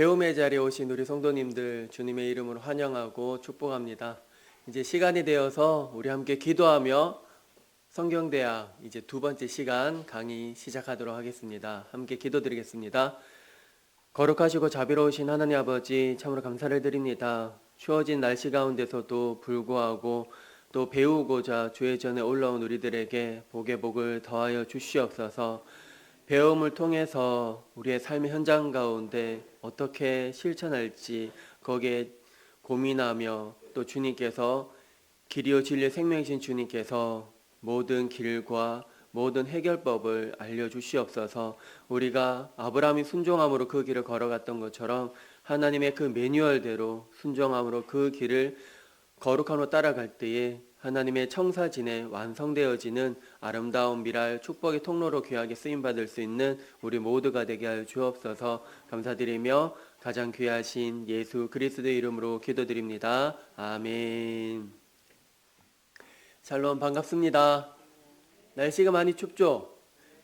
배움의 자리에 오신 우리 성도님들 주님의 이름으로 환영하고 축복합니다. 이제 시간이 되어서 우리 함께 기도하며 성경대학 이제 두 번째 시간 강의 시작하도록 하겠습니다. 함께 기도드리겠습니다. 거룩하시고 자비로우신 하나님 아버지, 참으로 감사를 드립니다. 추워진 날씨 가운데서도 불구하고 또 배우고자 주의 전에 올라온 우리들에게 복의 복을 더하여 주시옵소서. 배움을 통해서 우리의 삶의 현장 가운데 어떻게 실천할지 거기에 고민하며, 또 주님께서 길이요 진리의 생명이신 주님께서 모든 길과 모든 해결법을 알려주시옵소서. 우리가 아브라함이 순종함으로 그 길을 걸어갔던 것처럼 하나님의 그 매뉴얼대로 순종함으로 그 길을 거룩함으로 따라갈 때에 하나님의 청사진에 완성되어지는 아름다운 미랄 축복의 통로로 귀하게 쓰임받을 수 있는 우리 모두가 되게 하여 주옵소서. 감사드리며 가장 귀하신 예수 그리스도의 이름으로 기도드립니다. 아멘. 샬롬, 반갑습니다. 날씨가 많이 춥죠?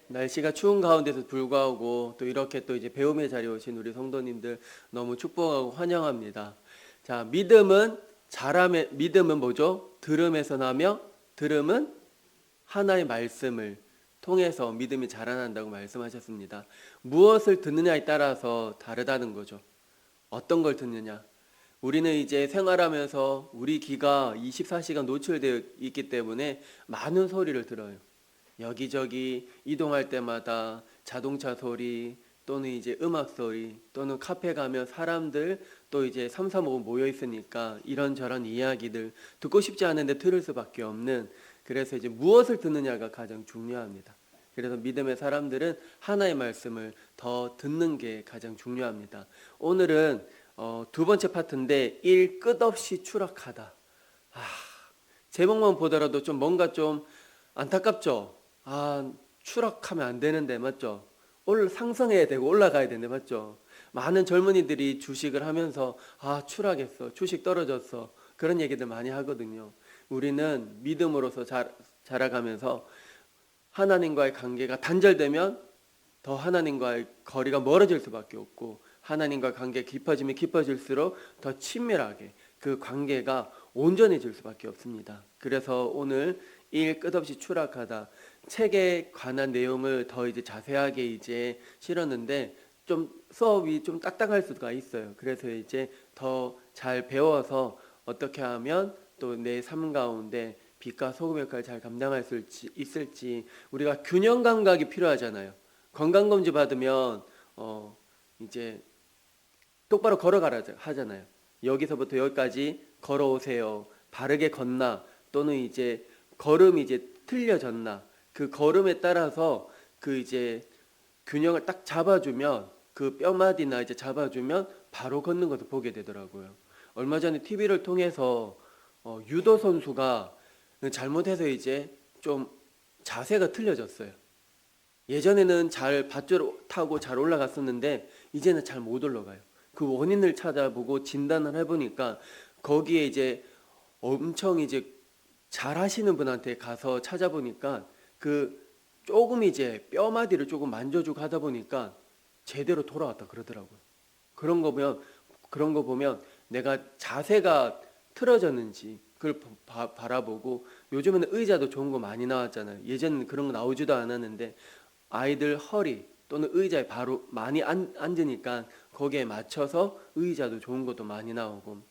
날씨가 추운 가운데서 불구하고 또 이렇게 또 이제 배움의 자리에 오신 우리 성도님들 너무 축복하고 환영합니다. 자, 믿음은 뭐죠? 들음에서 나며, 들음은 하나의 말씀을 통해서 믿음이 자라난다고 말씀하셨습니다. 무엇을 듣느냐에 따라서 다르다는 거죠. 어떤 걸 듣느냐. 우리는 이제 생활하면서 우리 귀가 24시간 노출되어 있기 때문에 많은 소리를 들어요. 여기저기 이동할 때마다 자동차 소리, 또는 이제 음악 소리, 또는 카페 가면 사람들 또 이제 삼삼오오 모여 있으니까 이런저런 이야기들 듣고 싶지 않은데 들을 수밖에 없는, 그래서 이제 무엇을 듣느냐가 가장 중요합니다. 그래서 믿음의 사람들은 하나의 말씀을 더 듣는 게 가장 중요합니다. 오늘은 두 번째 파트인데 일 끝없이 추락하다. 제목만 보더라도 좀 뭔가 좀 안타깝죠. 추락하면 안 되는데, 맞죠? 상승해야 되고 올라가야 되는데, 맞죠? 많은 젊은이들이 주식을 하면서 추락했어, 주식 떨어졌어, 그런 얘기들 많이 하거든요. 우리는 믿음으로서 자라가면서 하나님과의 관계가 단절되면 더 하나님과의 거리가 멀어질 수밖에 없고, 하나님과 관계가 깊어지면 깊어질수록 더 친밀하게 그 관계가 온전해질 수밖에 없습니다. 그래서 오늘 일 끝없이 추락하다 책에 관한 내용을 더 이제 자세하게 이제 실었는데 좀 수업이 좀 딱딱할 수가 있어요. 그래서 이제 더 잘 배워서 어떻게 하면 또 내 삶 가운데 빛과 소금의 역할을 잘 감당할 수 있을지. 우리가 균형 감각이 필요하잖아요. 건강검진 받으면 이제 똑바로 걸어가라 하잖아요. 여기서부터 여기까지 걸어오세요. 바르게 걷나, 또는 이제 걸음이 이제 틀려졌나, 그 걸음에 따라서 그 이제 균형을 딱 잡아주면, 그 뼈마디나 이제 잡아주면 바로 걷는 것을 보게 되더라고요. 얼마 전에 TV를 통해서 유도 선수가 잘못해서 이제 좀 자세가 틀려졌어요. 예전에는 잘 밧줄 타고 잘 올라갔었는데 이제는 잘 못 올라가요. 그 원인을 찾아보고 진단을 해보니까 거기에 이제 엄청 이제 잘 하시는 분한테 가서 찾아보니까 그 조금 이제 뼈마디를 조금 만져주고 하다 보니까 제대로 돌아왔다 그러더라고요. 그런 거 보면 내가 자세가 틀어졌는지 그걸 바라보고, 요즘에는 의자도 좋은 거 많이 나왔잖아요. 예전에는 그런 거 나오지도 않았는데 아이들 허리 또는 의자에 바로 많이 앉으니까 거기에 맞춰서 의자도 좋은 것도 많이 나오고,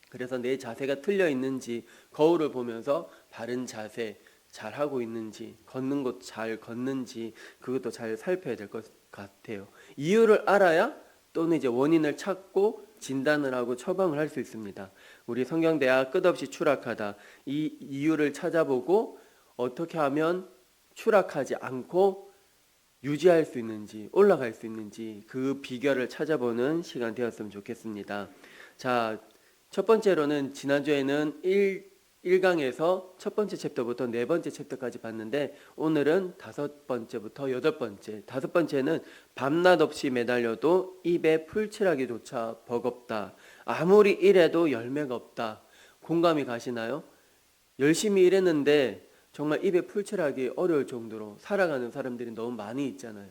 그래서 내 자세가 틀려 있는지 거울을 보면서 바른 자세 잘 하고 있는지, 걷는 것 잘 걷는지 그것도 잘 살펴야 될 것 같아요. 이유를 알아야 또는 이제 원인을 찾고 진단을 하고 처방을 할 수 있습니다. 우리 성경대학 끝없이 추락하다, 이 이유를 찾아보고 어떻게 하면 추락하지 않고 유지할 수 있는지, 올라갈 수 있는지 그 비결을 찾아보는 시간 되었으면 좋겠습니다. 자, 첫 번째로는 지난주에는 1강에서 첫 번째 챕터부터 네 번째 챕터까지 봤는데, 오늘은 다섯 번째부터 여덟 번째. 다섯 번째는 밤낮 없이 매달려도 입에 풀칠하기조차 버겁다. 아무리 일해도 열매가 없다. 공감이 가시나요? 열심히 일했는데 정말 입에 풀칠하기 어려울 정도로 살아가는 사람들이 너무 많이 있잖아요.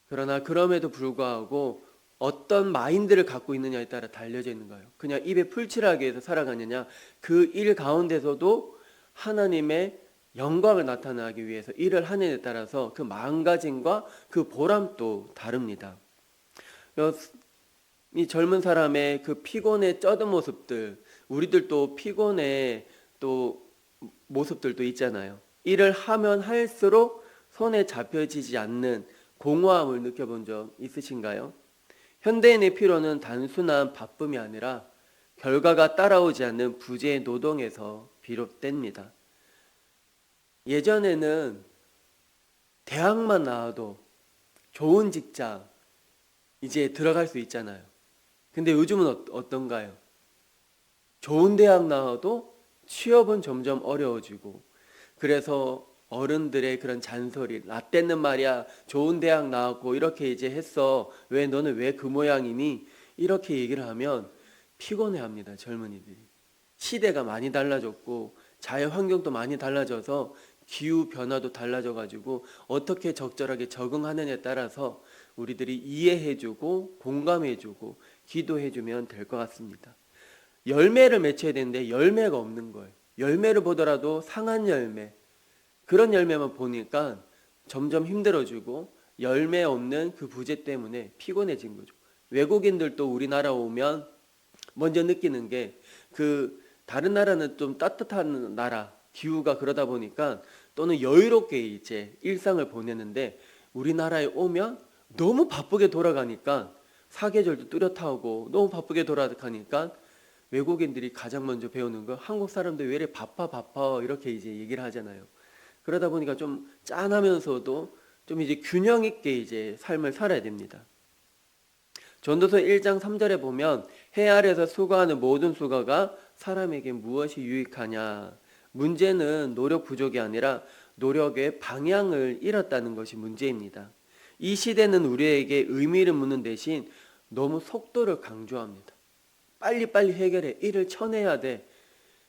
그러나 그럼에도 불구하고 어떤 마인드를 갖고 있느냐에 따라 달려져 있는 거예요. 그냥 입에 풀칠하기 위해서 살아가느냐, 그 일 가운데서도 하나님의 영광을 나타나기 위해서 일을 하느냐에 따라서 그 마음가짐과 그 보람도 다릅니다. 이 젊은 사람의 그 피곤에 쩌든 모습들, 우리들도 피곤해 또 모습들도 있잖아요. 일을 하면 할수록 손에 잡혀지지 않는 공허함을 느껴본 적 있으신가요? 현대인의 피로는 단순한 바쁨이 아니라 결과가 따라오지 않는 부재의 노동에서 비롯됩니다. 예전에는 대학만 나와도 좋은 직장 이제 들어갈 수 있잖아요. 근데 요즘은 어떤가요? 좋은 대학 나와도 취업은 점점 어려워지고, 그래서 어른들의 그런 잔소리, 라떼는 말이야 좋은 대학 나왔고 이렇게 이제 했어, 왜 너는 왜 그 모양이니, 이렇게 얘기를 하면 피곤해합니다. 젊은이들이. 시대가 많이 달라졌고 자연 환경도 많이 달라져서 기후 변화도 달라져 가지고 어떻게 적절하게 적응하느냐에 따라서 우리들이 이해해주고 공감해주고 기도해주면 될 것 같습니다. 열매를 맺혀야 되는데 열매가 없는 거예요. 열매를 보더라도 상한 열매, 그런 열매만 보니까 점점 힘들어지고 열매 없는 그 부재 때문에 피곤해진 거죠. 외국인들도 우리나라 오면 먼저 느끼는 게, 그 다른 나라는 좀 따뜻한 나라, 기후가 그러다 보니까 또는 여유롭게 이제 일상을 보내는데, 우리나라에 오면 너무 바쁘게 돌아가니까 사계절도 뚜렷하고 너무 바쁘게 돌아가니까 외국인들이 가장 먼저 배우는 거, 한국 사람들 왜 이래 바빠 이렇게 이제 얘기를 하잖아요. 그러다 보니까 좀 짠하면서도 좀 이제 균형 있게 이제 삶을 살아야 됩니다. 전도서 1장 3절에 보면 해 아래서 수고하는 모든 수고가 사람에게 무엇이 유익하냐. 문제는 노력 부족이 아니라 노력의 방향을 잃었다는 것이 문제입니다. 이 시대는 우리에게 의미를 묻는 대신 너무 속도를 강조합니다. 빨리빨리 해결해. 일을 쳐내야 돼.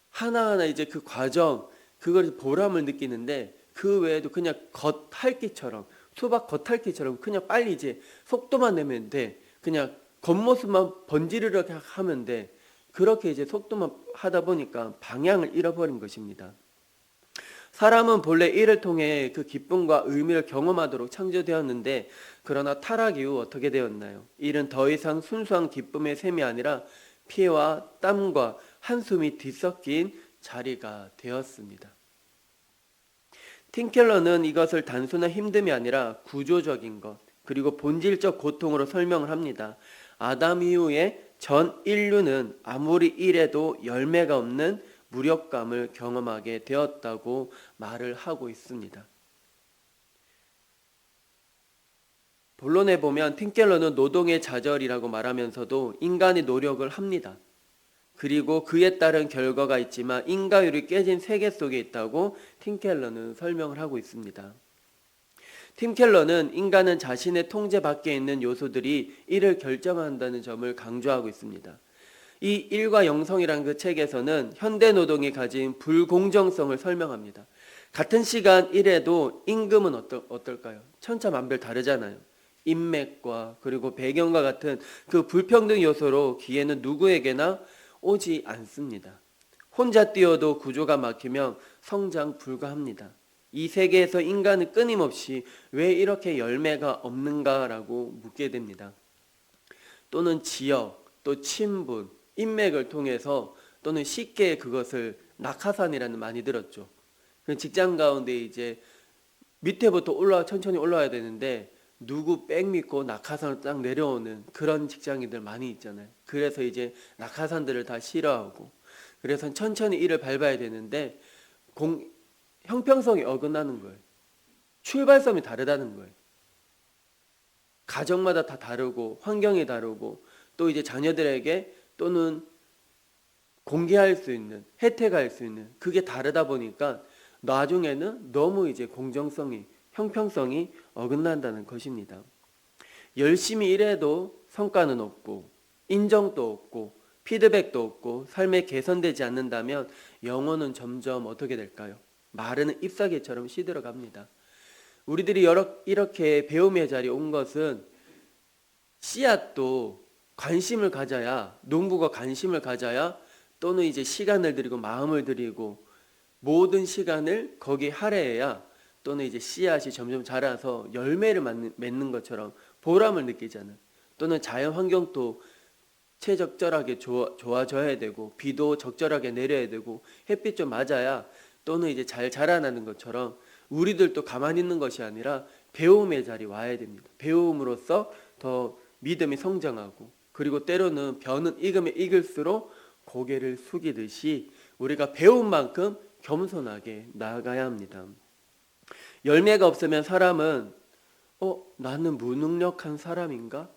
하나하나 이제 그 과정, 그걸 보람을 느끼는데, 그 외에도 그냥 겉핥기처럼, 수박 겉핥기처럼 그냥 빨리 이제 속도만 내면 돼. 그냥 겉모습만 번지르르 하면 돼. 그렇게 이제 속도만 하다 보니까 방향을 잃어버린 것입니다. 사람은 본래 일을 통해 그 기쁨과 의미를 경험하도록 창조되었는데, 그러나 타락 이후 어떻게 되었나요? 일은 더 이상 순수한 기쁨의 셈이 아니라 피와 땀과 한숨이 뒤섞인 자리가 되었습니다. 팀켈러는 이것을 단순한 힘듦이 아니라 구조적인 것, 그리고 본질적 고통으로 설명을 합니다. 아담 이후에 전 인류는 아무리 일해도 열매가 없는 무력감을 경험하게 되었다고 말을 하고 있습니다. 본론에 보면 팀켈러는 노동의 좌절이라고 말하면서도 인간의 노력을 합니다. 그리고 그에 따른 결과가 있지만 인과율이 깨진 세계 속에 있다고 팀켈러는 설명을 하고 있습니다. 팀켈러는 인간은 자신의 통제 밖에 있는 요소들이 이를 결정한다는 점을 강조하고 있습니다. 이 일과 영성이라는 그 책에서는 현대 노동이 가진 불공정성을 설명합니다. 같은 시간 일해도 임금은 어떨까요? 천차만별 다르잖아요. 인맥과 그리고 배경과 같은 그 불평등 요소로 기회는 누구에게나 오지 않습니다. 혼자 뛰어도 구조가 막히면 성장 불가합니다. 이 세계에서 인간은 끊임없이 왜 이렇게 열매가 없는가라고 묻게 됩니다. 또는 지역, 또 친분, 인맥을 통해서 또는 쉽게 그것을 낙하산이라는 많이 들었죠. 직장 가운데 이제 밑에부터 천천히 올라와야 되는데 누구 백 믿고 낙하산을 딱 내려오는 그런 직장인들 많이 있잖아요. 그래서 이제 낙하산들을 다 싫어하고, 그래서 천천히 일을 밟아야 되는데 형평성이 어긋나는 거예요. 출발점이 다르다는 거예요. 가정마다 다 다르고 환경이 다르고, 또 이제 자녀들에게 또는 공개할 수 있는, 혜택할 수 있는 그게 다르다 보니까 나중에는 너무 이제 공정성이, 형평성이 어긋난다는 것입니다. 열심히 일해도 성과는 없고 인정도 없고 피드백도 없고 삶에 개선되지 않는다면 영혼은 점점 어떻게 될까요? 마르는 잎사귀처럼 시들어갑니다. 우리들이 이렇게 배움의 자리에 온 것은 씨앗도 관심을 가져야, 농부가 관심을 가져야, 또는 이제 시간을 들이고 마음을 들이고 모든 시간을 거기에 할애해야, 또는 이제 씨앗이 점점 자라서 열매를 맺는 것처럼 보람을 느끼잖아요. 또는 자연 환경도 최적절하게 좋아져야 되고, 비도 적절하게 내려야 되고, 햇빛 좀 맞아야, 또는 이제 잘 자라나는 것처럼 우리들도 가만히 있는 것이 아니라 배움의 자리 와야 됩니다. 배움으로써 더 믿음이 성장하고, 그리고 때로는 벼는 익으면 익을수록 고개를 숙이듯이 우리가 배운 만큼 겸손하게 나아가야 합니다. 열매가 없으면 사람은 나는 무능력한 사람인가?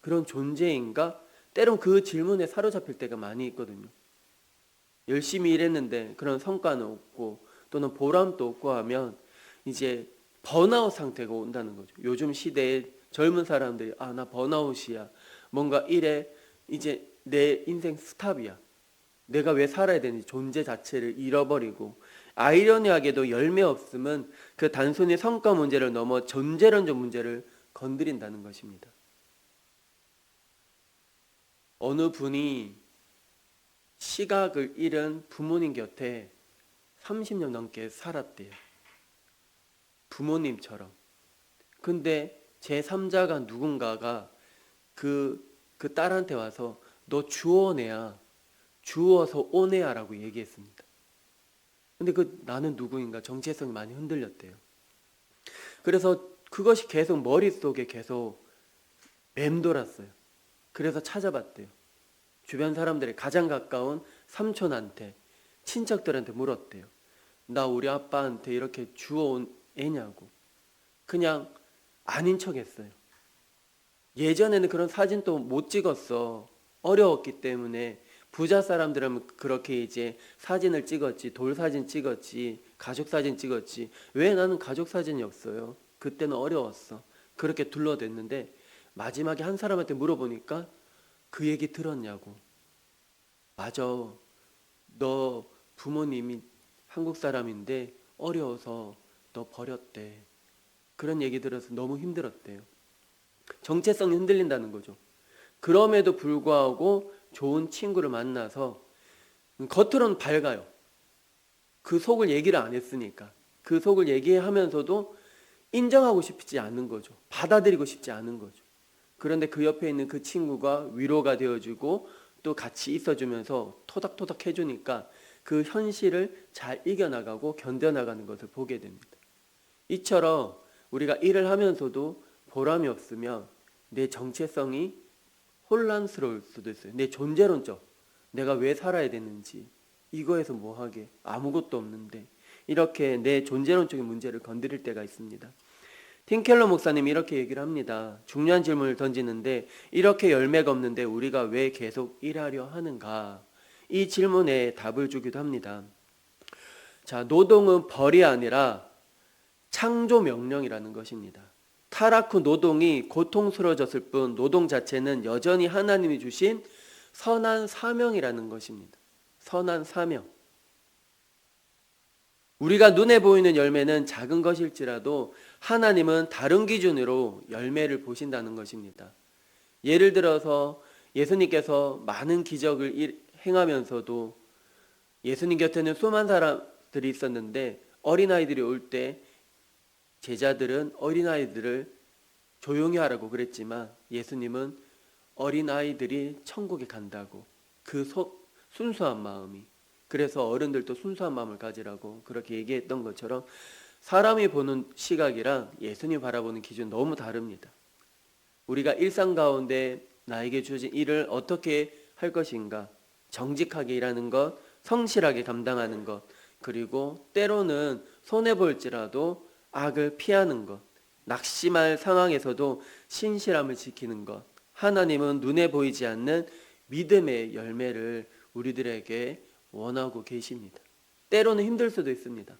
그런 존재인가? 때론 그 질문에 사로잡힐 때가 많이 있거든요. 열심히 일했는데 그런 성과는 없고, 또는 보람도 없고 하면 이제 번아웃 상태가 온다는 거죠. 요즘 시대에 젊은 사람들이 나 번아웃이야. 뭔가 일에 이제 내 인생 스탑이야. 내가 왜 살아야 되는지 존재 자체를 잃어버리고, 아이러니하게도 열매 없음은 그 단순히 성과 문제를 넘어 존재론적 문제를 건드린다는 것입니다. 어느 분이 시각을 잃은 부모님 곁에 30년 넘게 살았대요. 부모님처럼. 근데 제3자가 누군가가 그 딸한테 와서 너 주워내야, 주워서 오내야 라고 얘기했습니다. 근데 나는 누구인가 정체성이 많이 흔들렸대요. 그래서 그것이 계속 머릿속에 계속 맴돌았어요. 그래서 찾아봤대요. 주변 사람들이 가장 가까운 삼촌한테, 친척들한테 물었대요. 나 우리 아빠한테 이렇게 주워온 애냐고. 그냥 아닌 척 했어요. 예전에는 그런 사진도 못 찍었어. 어려웠기 때문에. 부자 사람들은 그렇게 이제 사진을 찍었지, 돌사진 찍었지, 가족사진 찍었지. 왜 나는 가족사진이 없어요? 그때는 어려웠어. 그렇게 둘러댔는데 마지막에 한 사람한테 물어보니까 그 얘기 들었냐고. 맞아. 너 부모님이 한국 사람인데 어려워서 너 버렸대. 그런 얘기 들어서 너무 힘들었대요. 정체성이 흔들린다는 거죠. 그럼에도 불구하고 좋은 친구를 만나서 겉으로는 밝아요. 그 속을 얘기를 안 했으니까. 그 속을 얘기하면서도 인정하고 싶지 않은 거죠. 받아들이고 싶지 않은 거죠. 그런데 그 옆에 있는 그 친구가 위로가 되어주고 또 같이 있어주면서 토닥토닥 해주니까 그 현실을 잘 이겨나가고 견뎌나가는 것을 보게 됩니다. 이처럼 우리가 일을 하면서도 보람이 없으면 내 정체성이 혼란스러울 수도 있어요. 내 존재론적, 내가 왜 살아야 되는지, 이거에서 뭐하게, 아무것도 없는데, 이렇게 내 존재론적인 문제를 건드릴 때가 있습니다. 팀켈러 목사님이 이렇게 얘기를 합니다. 중요한 질문을 던지는데, 이렇게 열매가 없는데 우리가 왜 계속 일하려 하는가? 이 질문에 답을 주기도 합니다. 자, 노동은 벌이 아니라 창조 명령이라는 것입니다. 타락 후 노동이 고통스러워졌을 뿐 노동 자체는 여전히 하나님이 주신 선한 사명이라는 것입니다. 선한 사명. 우리가 눈에 보이는 열매는 작은 것일지라도 하나님은 다른 기준으로 열매를 보신다는 것입니다. 예를 들어서 예수님께서 많은 기적을 행하면서도 예수님 곁에는 수많은 사람들이 있었는데 어린아이들이 올 때 제자들은 어린아이들을 조용히 하라고 그랬지만 예수님은 어린아이들이 천국에 간다고, 그 순수한 마음이, 그래서 어른들도 순수한 마음을 가지라고 그렇게 얘기했던 것처럼 사람이 보는 시각이랑 예수님 바라보는 기준 너무 다릅니다. 우리가 일상 가운데 나에게 주어진 일을 어떻게 할 것인가, 정직하게 일하는 것, 성실하게 감당하는 것, 그리고 때로는 손해볼지라도 악을 피하는 것, 낙심할 상황에서도 신실함을 지키는 것, 하나님은 눈에 보이지 않는 믿음의 열매를 우리들에게 원하고 계십니다. 때로는 힘들 수도 있습니다.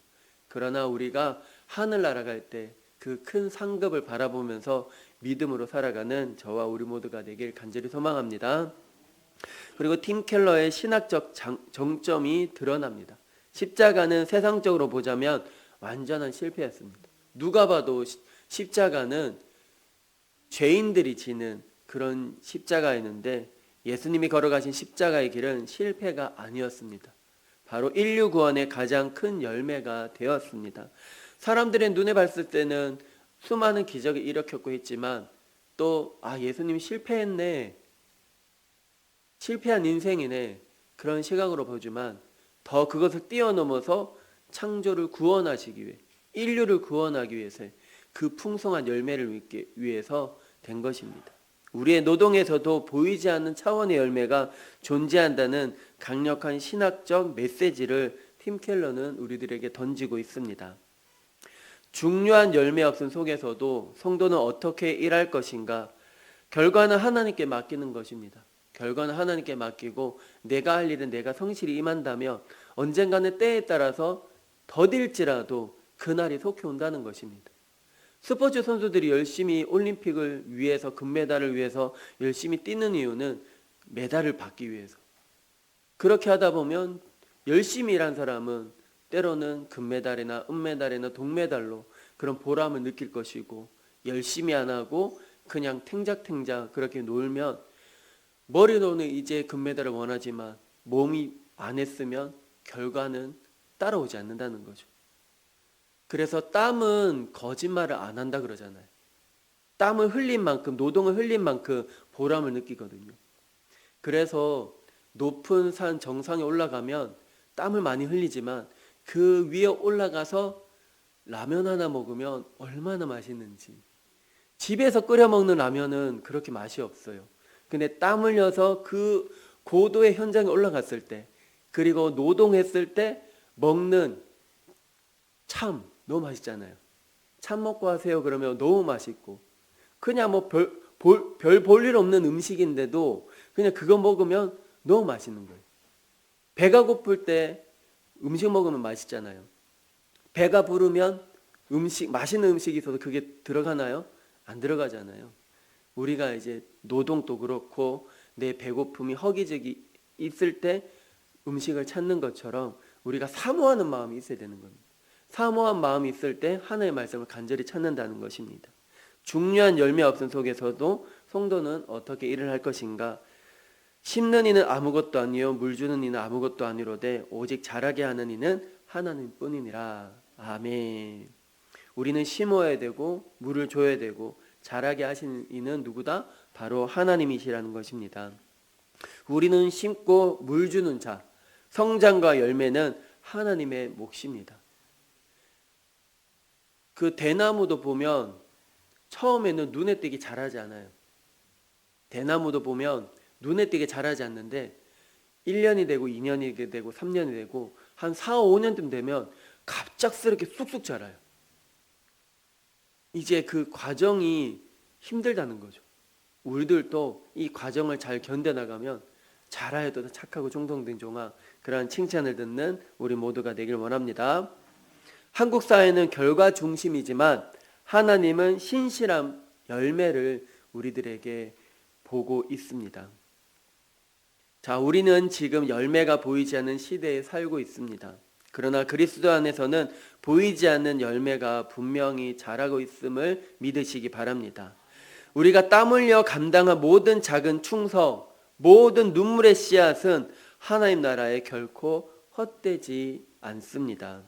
그러나 우리가 하늘나라 갈 때 그 큰 상급을 바라보면서 믿음으로 살아가는 저와 우리 모두가 되길 간절히 소망합니다. 그리고 팀 켈러의 신학적 정점이 드러납니다. 십자가는 세상적으로 보자면 완전한 실패였습니다. 누가 봐도 십자가는 죄인들이 지는 그런 십자가였는데 예수님이 걸어가신 십자가의 길은 실패가 아니었습니다. 바로 인류 구원의 가장 큰 열매가 되었습니다. 사람들의 눈에 봤을 때는 수많은 기적을 일으켰고 했지만 또 예수님이 실패했네, 실패한 인생이네, 그런 시각으로 보지만 더 그것을 뛰어넘어서 창조를 구원하시기 위해, 인류를 구원하기 위해서 그 풍성한 열매를 위해서 된 것입니다. 우리의 노동에서도 보이지 않는 차원의 열매가 존재한다는 강력한 신학적 메시지를 팀 켈러는 우리들에게 던지고 있습니다. 중요한 열매 없음 속에서도 성도는 어떻게 일할 것인가? 결과는 하나님께 맡기는 것입니다. 결과는 하나님께 맡기고 내가 할 일은 내가 성실히 임한다면 언젠가는 때에 따라서 더딜지라도 그날이 속히 온다는 것입니다. 스포츠 선수들이 열심히 올림픽을 위해서, 금메달을 위해서 열심히 뛰는 이유는 메달을 받기 위해서. 그렇게 하다 보면 열심히 일한 사람은 때로는 금메달이나 은메달이나 동메달로 그런 보람을 느낄 것이고, 열심히 안 하고 그냥 탱작탱작 그렇게 놀면 머리로는 이제 금메달을 원하지만 몸이 안 했으면 결과는 따라오지 않는다는 거죠. 그래서 땀은 거짓말을 안 한다 그러잖아요. 땀을 흘린 만큼, 노동을 흘린 만큼 보람을 느끼거든요. 그래서 높은 산 정상에 올라가면 땀을 많이 흘리지만 그 위에 올라가서 라면 하나 먹으면 얼마나 맛있는지. 집에서 끓여 먹는 라면은 그렇게 맛이 없어요. 근데 땀 흘려서 그 고도의 현장에 올라갔을 때, 그리고 노동했을 때 먹는 참 너무 맛있잖아요. 참 먹고 하세요 그러면 너무 맛있고, 그냥 뭐 별 볼 일 없는 음식인데도 그냥 그거 먹으면 너무 맛있는 거예요. 배가 고플 때 음식 먹으면 맛있잖아요. 배가 부르면 맛있는 음식이 있어도 그게 들어가나요? 안 들어가잖아요. 우리가 이제 노동도 그렇고 내 배고픔이 허기지기 있을 때 음식을 찾는 것처럼 우리가 사모하는 마음이 있어야 되는 겁니다. 사모한 마음이 있을 때 하나님의 말씀을 간절히 찾는다는 것입니다. 중요한 열매 없음 속에서도 성도는 어떻게 일을 할 것인가? 심는 이는 아무것도 아니요 물 주는 이는 아무것도 아니로되 오직 자라게 하는 이는 하나님뿐이니라. 아멘. 우리는 심어야 되고 물을 줘야 되고 자라게 하시는 이는 누구다? 바로 하나님이시라는 것입니다. 우리는 심고 물 주는 자, 성장과 열매는 하나님의 몫입니다. 그 대나무도 보면 처음에는 눈에 띄게 자라지 않아요. 대나무도 보면 눈에 띄게 자라지 않는데 1년이 되고 2년이 되고 3년이 되고 한 4, 5년쯤 되면 갑작스럽게 쑥쑥 자라요. 이제 그 과정이 힘들다는 거죠. 우리들도 이 과정을 잘 견뎌나가면 자라야 더 착하고 충성된 종아, 그러한 칭찬을 듣는 우리 모두가 되길 원합니다. 한국 사회는 결과 중심이지만 하나님은 신실한 열매를 우리들에게 보고 있습니다. 자, 우리는 지금 열매가 보이지 않는 시대에 살고 있습니다. 그러나 그리스도 안에서는 보이지 않는 열매가 분명히 자라고 있음을 믿으시기 바랍니다. 우리가 땀 흘려 감당한 모든 작은 충성, 모든 눈물의 씨앗은 하나님 나라에 결코 헛되지 않습니다.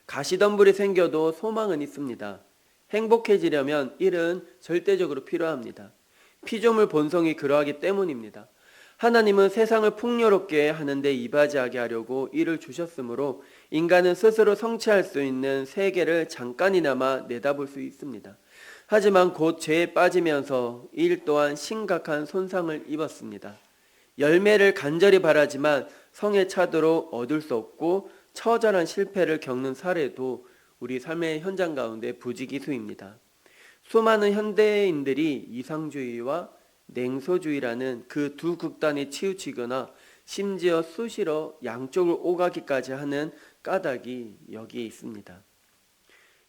가시덤불이 생겨도 소망은 있습니다. 행복해지려면 일은 절대적으로 필요합니다. 피조물 본성이 그러하기 때문입니다. 하나님은 세상을 풍요롭게 하는데 이바지하게 하려고 일을 주셨으므로 인간은 스스로 성취할 수 있는 세계를 잠깐이나마 내다볼 수 있습니다. 하지만 곧 죄에 빠지면서 일 또한 심각한 손상을 입었습니다. 열매를 간절히 바라지만 성에 차도록 얻을 수 없고 처절한 실패를 겪는 사례도 우리 삶의 현장 가운데 부지기수입니다. 수많은 현대인들이 이상주의와 냉소주의라는 그 두 극단에 치우치거나 심지어 수시로 양쪽을 오가기까지 하는 까닭이 여기에 있습니다.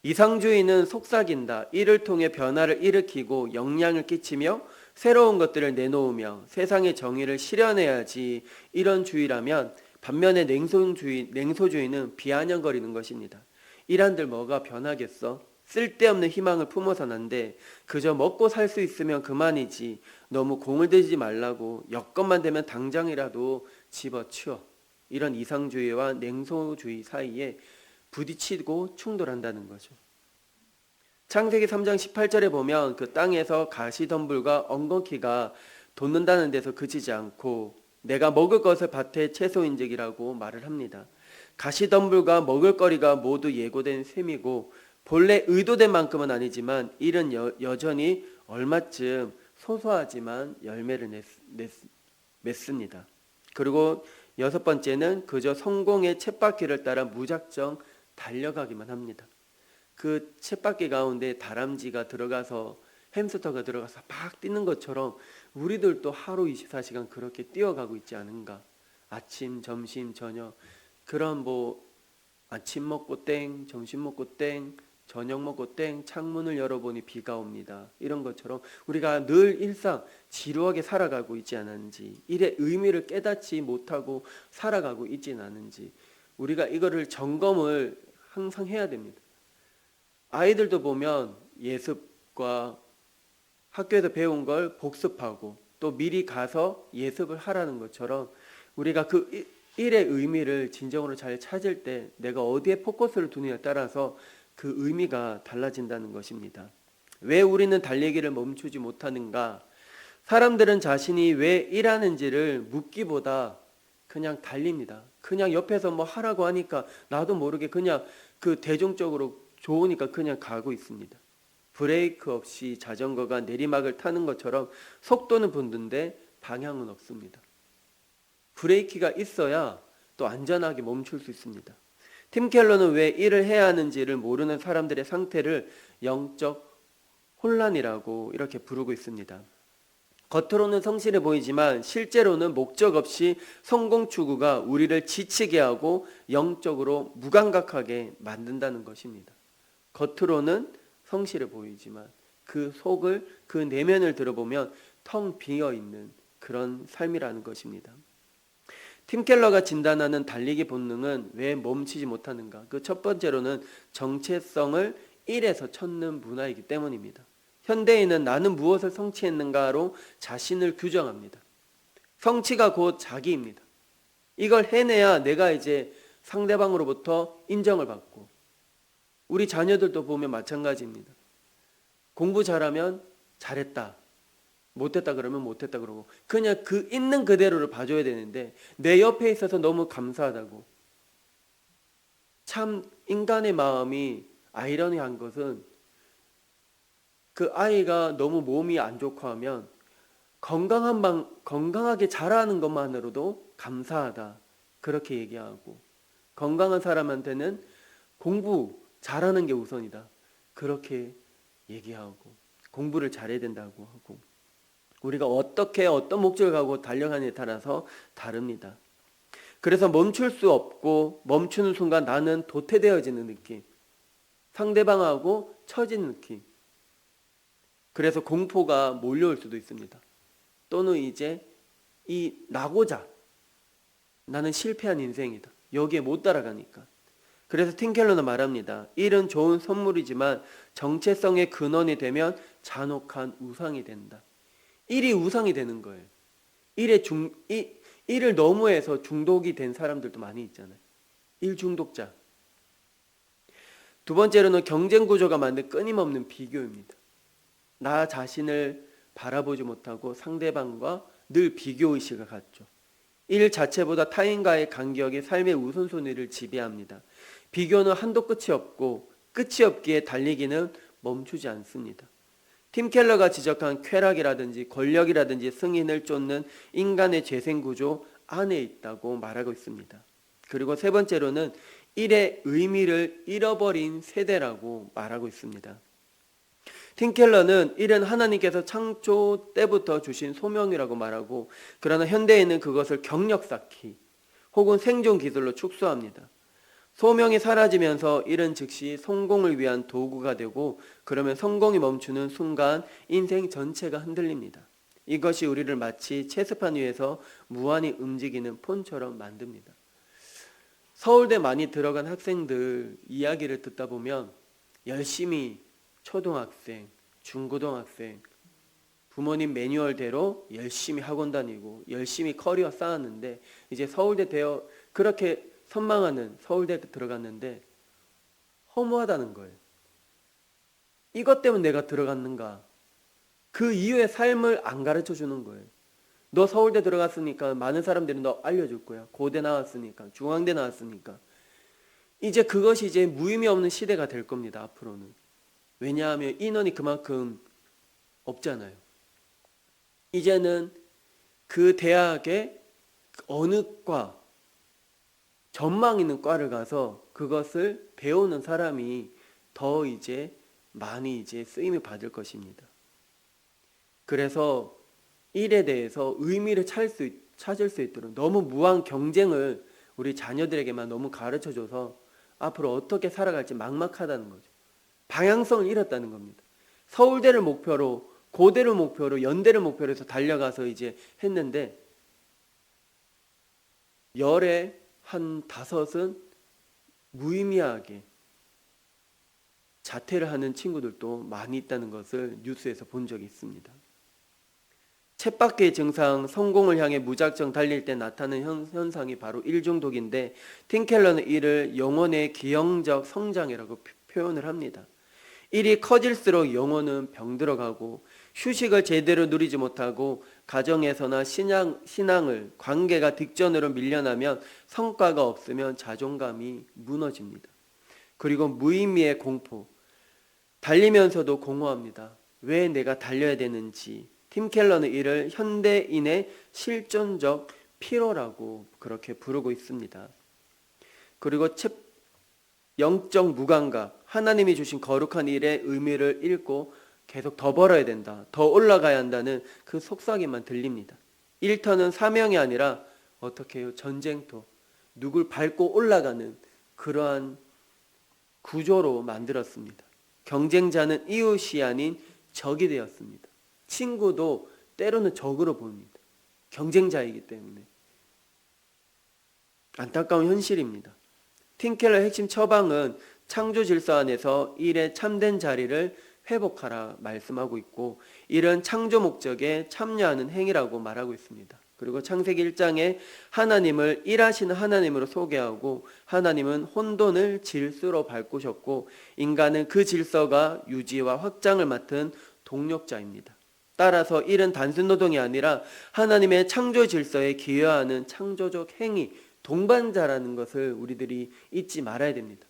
이상주의는 속삭인다, 이를 통해 변화를 일으키고 영향을 끼치며 새로운 것들을 내놓으며 세상의 정의를 실현해야지, 이런 주의라면 반면에 냉소주의는 비아냥거리는 것입니다. 이란들 뭐가 변하겠어? 쓸데없는 희망을 품어서는 안 돼. 그저 먹고 살 수 있으면 그만이지. 너무 공을 들이지 말라고. 여건만 되면 당장이라도 집어치워. 이런 이상주의와 냉소주의 사이에 부딪히고 충돌한다는 거죠. 창세기 3장 18절에 보면 그 땅에서 가시덤불과 엉겅퀴가 돋는다는 데서 그치지 않고 내가 먹을 것을 밭의 채소인즉이라고 말을 합니다. 가시덤불과 먹을거리가 모두 예고된 셈이고 본래 의도된 만큼은 아니지만 이는 여전히 얼마쯤 소소하지만 열매를 맺습니다. 그리고 여섯 번째는 그저 성공의 쳇바퀴를 따라 무작정 달려가기만 합니다. 그 쳇바퀴 가운데 다람쥐가 들어가서 햄스터가 들어가서 막 뛰는 것처럼 우리들도 하루 24시간 그렇게 뛰어가고 있지 않은가. 아침, 점심, 저녁 그런 아침 먹고 땡, 점심 먹고 땡, 저녁 먹고 땡, 창문을 열어보니 비가 옵니다. 이런 것처럼 우리가 늘 일상 지루하게 살아가고 있지 않은지, 일의 의미를 깨닫지 못하고 살아가고 있지는 않은지 우리가 이거를 점검을 항상 해야 됩니다. 아이들도 보면 예습과 학교에서 배운 걸 복습하고 또 미리 가서 예습을 하라는 것처럼 우리가 그 일의 의미를 진정으로 잘 찾을 때 내가 어디에 포커스를 두느냐에 따라서 그 의미가 달라진다는 것입니다. 왜 우리는 달리기를 멈추지 못하는가? 사람들은 자신이 왜 일하는지를 묻기보다 그냥 달립니다. 그냥 옆에서 하라고 하니까 나도 모르게 그냥 그 대중적으로 좋으니까 그냥 가고 있습니다. 브레이크 없이 자전거가 내리막을 타는 것처럼 속도는 붙는데 방향은 없습니다. 브레이크가 있어야 또 안전하게 멈출 수 있습니다. 팀 켈러는 왜 일을 해야 하는지를 모르는 사람들의 상태를 영적 혼란이라고 이렇게 부르고 있습니다. 겉으로는 성실해 보이지만 실제로는 목적 없이 성공 추구가 우리를 지치게 하고 영적으로 무감각하게 만든다는 것입니다. 겉으로는 성실해 보이지만 그 속을, 그 내면을 들어보면 텅 비어 있는 그런 삶이라는 것입니다. 팀 켈러가 진단하는 달리기 본능은 왜 멈추지 못하는가? 그 첫 번째로는 정체성을 일에서 찾는 문화이기 때문입니다. 현대인은 나는 무엇을 성취했는가로 자신을 규정합니다. 성취가 곧 자기입니다. 이걸 해내야 내가 이제 상대방으로부터 인정을 받고, 우리 자녀들도 보면 마찬가지입니다. 공부 잘하면 잘했다, 못했다 그러면 못했다 그러고 그냥 그 있는 그대로를 봐줘야 되는데 내 옆에 있어서 너무 감사하다고. 참 인간의 마음이 아이러니한 것은 그 아이가 너무 몸이 안 좋고 하면 건강하게 자라는 것만으로도 감사하다 그렇게 얘기하고, 건강한 사람한테는 공부 잘하는 게 우선이다 그렇게 얘기하고, 공부를 잘해야 된다고 하고, 우리가 어떤 목적을 가고 달려가느냐에 따라서 다릅니다. 그래서 멈출 수 없고 멈추는 순간 나는 도태되어지는 느낌, 상대방하고 처지는 느낌, 그래서 공포가 몰려올 수도 있습니다. 또는 이제 나고자 나는 실패한 인생이다, 여기에 못 따라가니까. 그래서 팀 켈러는 말합니다. 일은 좋은 선물이지만 정체성의 근원이 되면 잔혹한 우상이 된다. 일이 우상이 되는 거예요. 일을 너무해서 중독이 된 사람들도 많이 있잖아요. 일 중독자. 두 번째로는 경쟁 구조가 만든 끊임없는 비교입니다. 나 자신을 바라보지 못하고 상대방과 늘 비교의식을 갖죠. 일 자체보다 타인과의 간격이 삶의 우선순위를 지배합니다. 비교는 한도 끝이 없고 끝이 없기에 달리기는 멈추지 않습니다. 팀 켈러가 지적한 쾌락이라든지 권력이라든지 승인을 쫓는 인간의 재생구조 안에 있다고 말하고 있습니다. 그리고 세 번째로는 일의 의미를 잃어버린 세대라고 말하고 있습니다. 팀 켈러는 일은 하나님께서 창조 때부터 주신 소명이라고 말하고, 그러나 현대에는 그것을 경력 쌓기 혹은 생존 기술로 축소합니다. 소명이 사라지면서 일은 즉시 성공을 위한 도구가 되고, 그러면 성공이 멈추는 순간 인생 전체가 흔들립니다. 이것이 우리를 마치 체스판 위에서 무한히 움직이는 폰처럼 만듭니다. 서울대 많이 들어간 학생들 이야기를 듣다 보면 열심히 초등학생, 중고등학생, 부모님 매뉴얼대로 열심히 학원 다니고 열심히 커리어 쌓았는데 이제 서울대 되어 그렇게 선망하는 서울대 들어갔는데 허무하다는 거예요. 이것 때문에 내가 들어갔는가? 그 이후의 삶을 안 가르쳐 주는 거예요. 너 서울대 들어갔으니까 많은 사람들이 너 알려줄 거야. 고대 나왔으니까, 중앙대 나왔으니까. 이제 그것이 이제 무의미 없는 시대가 될 겁니다. 앞으로는. 왜냐하면 인원이 그만큼 없잖아요. 이제는 그 대학의 어느 과, 전망 있는 과를 가서 그것을 배우는 사람이 더 이제 많이 이제 쓰임을 받을 것입니다. 그래서 일에 대해서 의미를 찾을 수 있도록 너무 무한 경쟁을 우리 자녀들에게만 너무 가르쳐줘서 앞으로 어떻게 살아갈지 막막하다는 거죠. 방향성을 잃었다는 겁니다. 서울대를 목표로, 고대를 목표로, 연대를 목표로 해서 달려가서 이제 했는데 열에 한 5은 무의미하게 자퇴를 하는 친구들도 많이 있다는 것을 뉴스에서 본 적이 있습니다. 쳇바퀴의 증상, 성공을 향해 무작정 달릴 때 나타나는 현상이 바로 일중독인데 팀켈러는 이를 영혼의 기형적 성장이라고 표현을 합니다. 일이 커질수록 영혼은 병들어가고 휴식을 제대로 누리지 못하고 가정에서나 신앙을 관계가 뒷전으로 밀려나면 성과가 없으면 자존감이 무너집니다. 그리고 무의미의 공포, 달리면서도 공허합니다. 왜 내가 달려야 되는지. 팀 켈러는 이를 현대인의 실존적 피로라고 그렇게 부르고 있습니다. 그리고 영적 무감각, 하나님이 주신 거룩한 일의 의미를 잃고 계속 더 벌어야 된다, 더 올라가야 한다는 그 속삭임만 들립니다. 일터는 사명이 아니라 어떻게 해요? 전쟁터, 누굴 밟고 올라가는 그러한 구조로 만들었습니다. 경쟁자는 이웃이 아닌 적이 되었습니다. 친구도 때로는 적으로 보입니다. 경쟁자이기 때문에. 안타까운 현실입니다. 팀켈러의 핵심 처방은 창조 질서 안에서 일의 참된 자리를 회복하라 말씀하고 있고, 이런 창조 목적에 참여하는 행위라고 말하고 있습니다. 그리고 창세기 1장에 하나님을 일하시는 하나님으로 소개하고, 하나님은 혼돈을 질서로 바꾸셨고 인간은 그 질서가 유지와 확장을 맡은 동력자입니다. 따라서 일은 단순 노동이 아니라 하나님의 창조 질서에 기여하는 창조적 행위, 동반자라는 것을 우리들이 잊지 말아야 됩니다.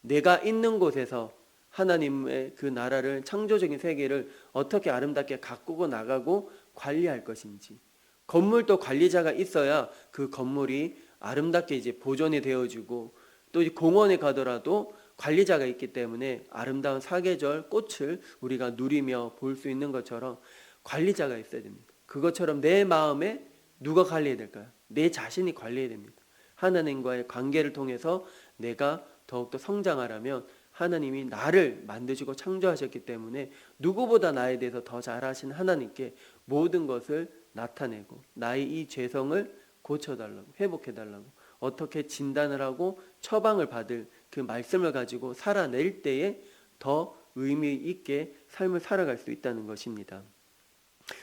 내가 있는 곳에서 하나님의 그 나라를, 창조적인 세계를 어떻게 아름답게 가꾸고 나가고 관리할 것인지. 건물도 관리자가 있어야 그 건물이 아름답게 이제 보존이 되어지고, 또 공원에 가더라도 관리자가 있기 때문에 아름다운 사계절 꽃을 우리가 누리며 볼 수 있는 것처럼 관리자가 있어야 됩니다. 그것처럼 내 마음에 누가 관리해야 될까요? 내 자신이 관리해야 됩니다. 하나님과의 관계를 통해서 내가 더욱더 성장하려면 하나님이 나를 만드시고 창조하셨기 때문에 누구보다 나에 대해서 더 잘 아시는 하나님께 모든 것을 나타내고 나의 이 죄성을 고쳐달라고, 회복해달라고, 어떻게 진단을 하고 처방을 받을 그 말씀을 가지고 살아낼 때에 더 의미 있게 삶을 살아갈 수 있다는 것입니다.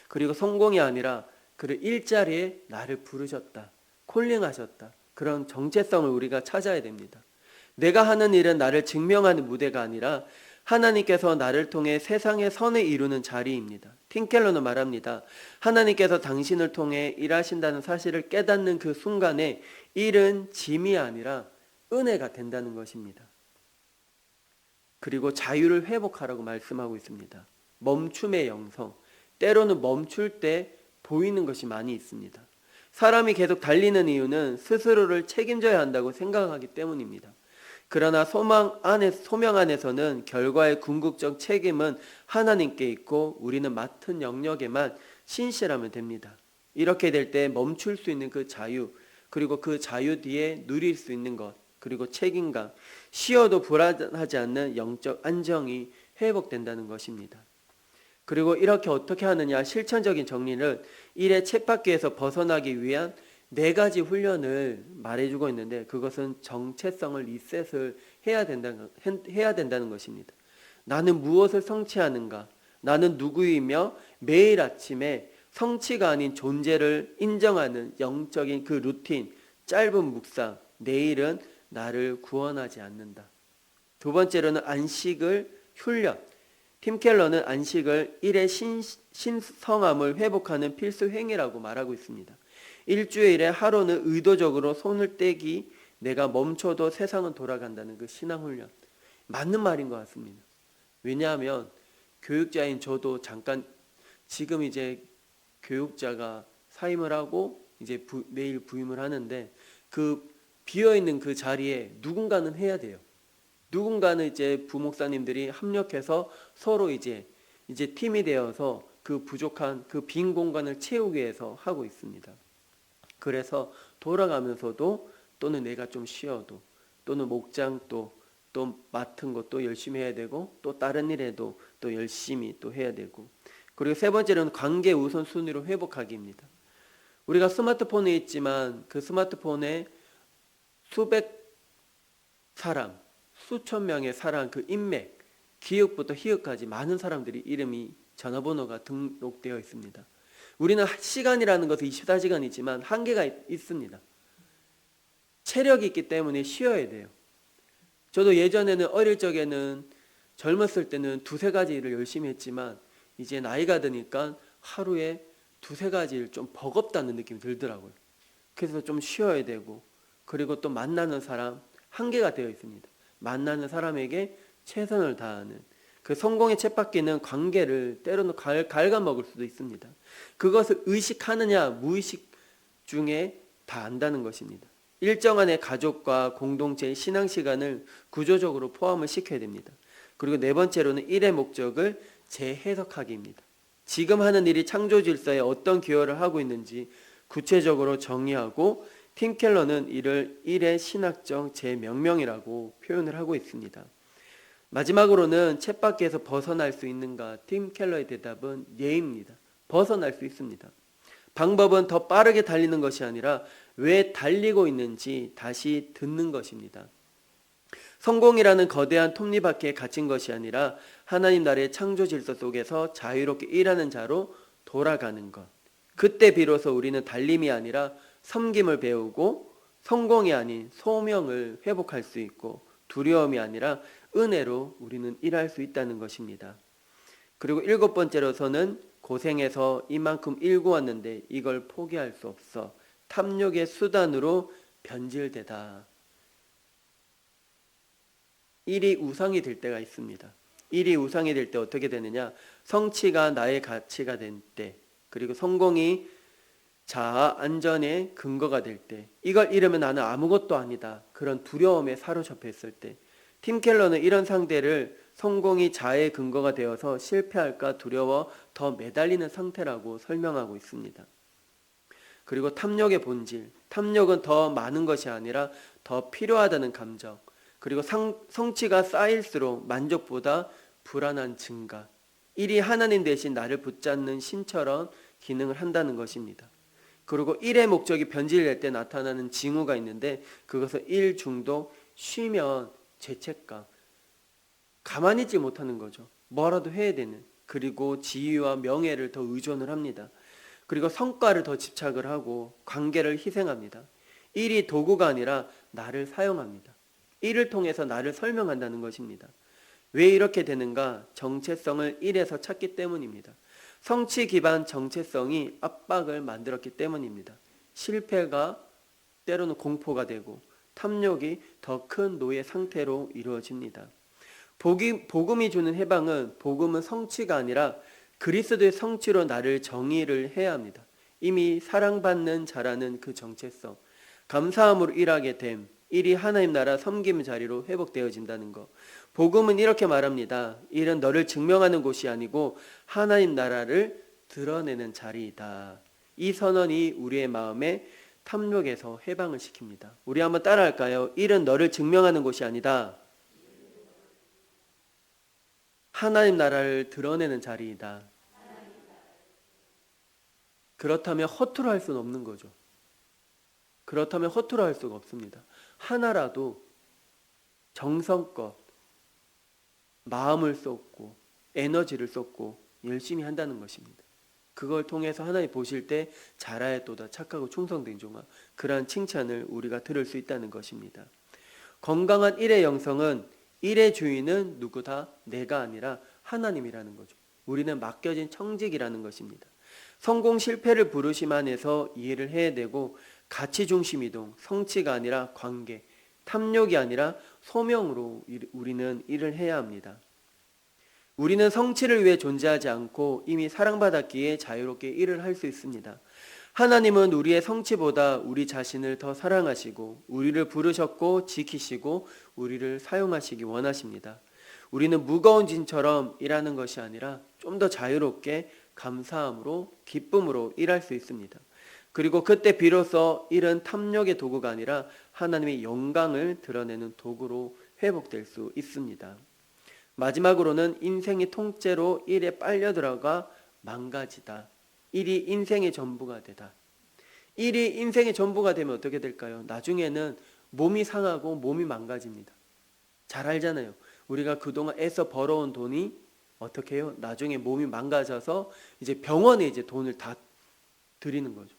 그리고 성공이 아니라 그 일자리에 나를 부르셨다, 콜링하셨다, 그런 정체성을 우리가 찾아야 됩니다. 내가 하는 일은 나를 증명하는 무대가 아니라 하나님께서 나를 통해 세상의 선을 이루는 자리입니다. 팀켈러는 말합니다. 하나님께서 당신을 통해 일하신다는 사실을 깨닫는 그 순간에 일은 짐이 아니라 은혜가 된다는 것입니다. 그리고 자유를 회복하라고 말씀하고 있습니다. 멈춤의 영성, 때로는 멈출 때 보이는 것이 많이 있습니다. 사람이 계속 달리는 이유는 스스로를 책임져야 한다고 생각하기 때문입니다. 그러나 소명 안에서는 결과의 궁극적 책임은 하나님께 있고 우리는 맡은 영역에만 신실하면 됩니다. 이렇게 될 때 멈출 수 있는 그 자유, 그리고 그 자유 뒤에 누릴 수 있는 것, 그리고 책임감, 쉬어도 불안하지 않는 영적 안정이 회복된다는 것입니다. 그리고 이렇게 어떻게 하느냐, 실천적인 정리를 일의 쳇바퀴에서 벗어나기 위한 4가지 훈련을 말해주고 있는데, 그것은 정체성을 리셋을 해야 된다는 것입니다. 나는 무엇을 성취하는가? 나는 누구이며 매일 아침에 성취가 아닌 존재를 인정하는 영적인 그 루틴, 짧은 묵상, 내일은 나를 구원하지 않는다. 두 번째로는 안식을 훈련. 팀 켈러는 안식을 일의 신성함을 회복하는 필수 행위라고 말하고 있습니다. 일주일에 하루는 의도적으로 손을 떼기, 내가 멈춰도 세상은 돌아간다는 그 신앙훈련. 맞는 말인 것 같습니다. 왜냐하면 교육자인 저도 잠깐 지금 이제 교육자가 사임을 하고 이제 내일 부임을 하는데 그 비어있는 그 자리에 누군가는 해야 돼요. 누군가는 이제 부목사님들이 합력해서 서로 이제 팀이 되어서 그 부족한 그 빈 공간을 채우기 위해서 하고 있습니다. 그래서 돌아가면서도 또는 내가 좀 쉬어도 또는 목장 또 맡은 것도 열심히 해야 되고 또 다른 일에도 또 열심히 또 해야 되고 그리고 세 번째로는 관계 우선순위로 회복하기입니다. 우리가 스마트폰에 있지만 그 스마트폰에 수백 사람, 수천 명의 사람 그 인맥, 기역부터 희역까지 많은 사람들이 이름이 전화번호가 등록되어 있습니다. 우리는 시간이라는 것은 24시간이지만 한계가 있습니다. 체력이 있기 때문에 쉬어야 돼요. 저도 예전에는 어릴 적에는 젊었을 때는 두세 가지 일을 열심히 했지만 이제 나이가 드니까 하루에 두세 가지 일 좀 버겁다는 느낌이 들더라고요. 그래서 좀 쉬어야 되고 그리고 또 만나는 사람 한계가 되어 있습니다. 만나는 사람에게 최선을 다하는 그 성공의 쳇바퀴는 관계를 때로는 갉아먹을 수도 있습니다. 그것을 의식하느냐 무의식 중에 다 안다는 것입니다. 일정한의 가족과 공동체의 신앙 시간을 구조적으로 포함을 시켜야 됩니다. 그리고 네 번째로는 일의 목적을 재해석하기입니다. 지금 하는 일이 창조 질서에 어떤 기여를 하고 있는지 구체적으로 정의하고 팀 켈러는 이를 일의 신학적 재명명이라고 표현을 하고 있습니다. 마지막으로는 쳇바퀴에서 벗어날 수 있는가? 팀 켈러의 대답은 예입니다. 벗어날 수 있습니다. 방법은 더 빠르게 달리는 것이 아니라 왜 달리고 있는지 다시 듣는 것입니다. 성공이라는 거대한 톱니바퀴에 갇힌 것이 아니라 하나님 나라의 창조 질서 속에서 자유롭게 일하는 자로 돌아가는 것. 그때 비로소 우리는 달림이 아니라 섬김을 배우고 성공이 아닌 소명을 회복할 수 있고 두려움이 아니라 은혜로 우리는 일할 수 있다는 것입니다. 그리고 일곱 번째로서는 고생해서 이만큼 일구었는데 이걸 포기할 수 없어 탐욕의 수단으로 변질되다. 일이 우상이 될 때가 있습니다. 일이 우상이 될 때 어떻게 되느냐? 성취가 나의 가치가 된 때, 그리고 성공이 자아 안전의 근거가 될 때, 이걸 잃으면 나는 아무것도 아니다. 그런 두려움에 사로잡혀 있을 때, 팀 켈러는 이런 상대를 성공이 자아의 근거가 되어서 실패할까 두려워 더 매달리는 상태라고 설명하고 있습니다. 그리고 탐욕의 본질, 탐욕은 더 많은 것이 아니라 더 필요하다는 감정, 그리고 성취가 쌓일수록 만족보다 불안한 증가, 일이 하나님 대신 나를 붙잡는 신처럼 기능을 한다는 것입니다. 그리고 일의 목적이 변질될 때 나타나는 징후가 있는데 그것은 일 중독, 쉬면 죄책감, 가만히 있지 못하는 거죠. 뭐라도 해야 되는, 그리고 지위와 명예를 더 의존을 합니다. 그리고 성과를 더 집착을 하고 관계를 희생합니다. 일이 도구가 아니라 나를 사용합니다. 일을 통해서 나를 설명한다는 것입니다. 왜 이렇게 되는가? 정체성을 일에서 찾기 때문입니다. 성취 기반 정체성이 압박을 만들었기 때문입니다. 실패가 때로는 공포가 되고 탐욕이 더 큰 노예 상태로 이루어집니다. 복음이 주는 해방은 복음은 성취가 아니라 그리스도의 성취로 나를 정의를 해야 합니다. 이미 사랑받는 자라는 그 정체성, 감사함으로 일하게 됨, 일이 하나님 나라 섬김 자리로 회복되어진다는 것. 복음은 이렇게 말합니다. 일은 너를 증명하는 곳이 아니고 하나님 나라를 드러내는 자리이다. 이 선언이 우리의 마음에 탐욕에서 해방을 시킵니다. 우리 한번 따라할까요? 일은 너를 증명하는 곳이 아니다. 하나님 나라를 드러내는 자리이다. 그렇다면 허투루 할 수는 없는 거죠. 그렇다면 허투루 할 수가 없습니다. 하나라도 정성껏 마음을 쏟고 에너지를 쏟고 열심히 한다는 것입니다. 그걸 통해서 하나님 보실 때 잘하였도다 착하고 충성된 종아, 그러한 칭찬을 우리가 들을 수 있다는 것입니다. 건강한 일의 영성은 일의 주인은 누구다? 내가 아니라 하나님이라는 거죠. 우리는 맡겨진 청직이라는 것입니다. 성공 실패를 부르심 안에서 이해를 해야 되고, 가치 중심 이동, 성취가 아니라 관계, 탐욕이 아니라 소명으로 우리는 일을 해야 합니다. 우리는 성취를 위해 존재하지 않고 이미 사랑받았기에 자유롭게 일을 할 수 있습니다. 하나님은 우리의 성취보다 우리 자신을 더 사랑하시고 우리를 부르셨고 지키시고 우리를 사용하시기 원하십니다. 우리는 무거운 짐처럼 일하는 것이 아니라 좀 더 자유롭게 감사함으로 기쁨으로 일할 수 있습니다. 그리고 그때 비로소 일은 탐욕의 도구가 아니라 하나님의 영광을 드러내는 도구로 회복될 수 있습니다. 마지막으로는 인생이 통째로 일에 빨려 들어가 망가지다. 일이 인생의 전부가 되다. 일이 인생의 전부가 되면 어떻게 될까요? 나중에는 몸이 상하고 몸이 망가집니다. 잘 알잖아요. 우리가 그동안 애써 벌어온 돈이 어떻게 해요? 나중에 몸이 망가져서 이제 병원에 이제 돈을 다 드리는 거죠.